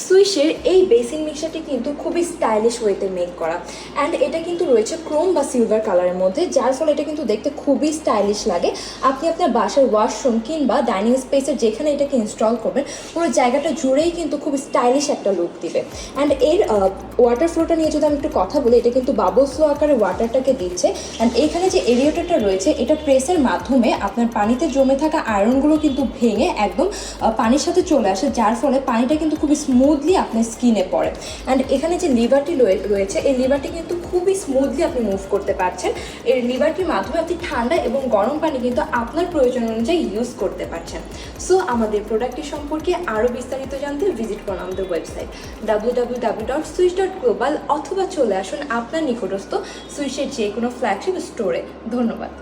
সুইশের এই বেসিন মিক্সারটি কিন্তু খুবই স্টাইলিশ ওয়েতে মেক করা, অ্যান্ড এটা কিন্তু রয়েছে ক্রোম বা সিলভার কালারের মধ্যে, যার ফলে এটা কিন্তু দেখতে খুবই স্টাইলিশ লাগে। আপনি আপনার বাসার ওয়াশরুম কিংবা ডাইনিং স্পেসের যেখানে এটাকে ইনস্টল করবেন পুরো জায়গাটা জুড়েই কিন্তু খুব স্টাইলিশ একটা লুক দিবে। অ্যান্ড এর ওয়াটার ফ্লোটা নিয়ে যদি আমি একটু কথা বলি, এটা কিন্তু বাবল ফ্লো আকারে ওয়াটারটাকে দিচ্ছে। অ্যান্ড এইখানে যে এরিয়েটরটা রয়েছে এটা প্রেসের মাধ্যমে আপনার পানিতে জমে থাকা আয়রনগুলো কিন্তু ভেঙে একদম পানির সাথে চলে আসে, যার ফলে পানিটা কিন্তু খুবই স্মুথলি আপনার স্কিনে পড়ে। অ্যান্ড এখানে যে লিভারটি রয়েছে এই লিভারটি কিন্তু খুবই স্মুথলি আপনি মুভ করতে পারছেন। এই লিভারটির মাধ্যমে আপনি ঠান্ডা এবং গরম পানি কিন্তু আপনার প্রয়োজন অনুযায়ী ইউজ করতে পারছেন। সো আমাদের প্রোডাক্টটি সম্পর্কে আরও বিস্তারিত জানতে ভিজিট করুন আমাদের ওয়েবসাইট www.swish.global অথবা চলে আসুন আপনার নিকটস্থ সুইশের যে কোনো ফ্ল্যাগশিপ স্টোরে। ধন্যবাদ।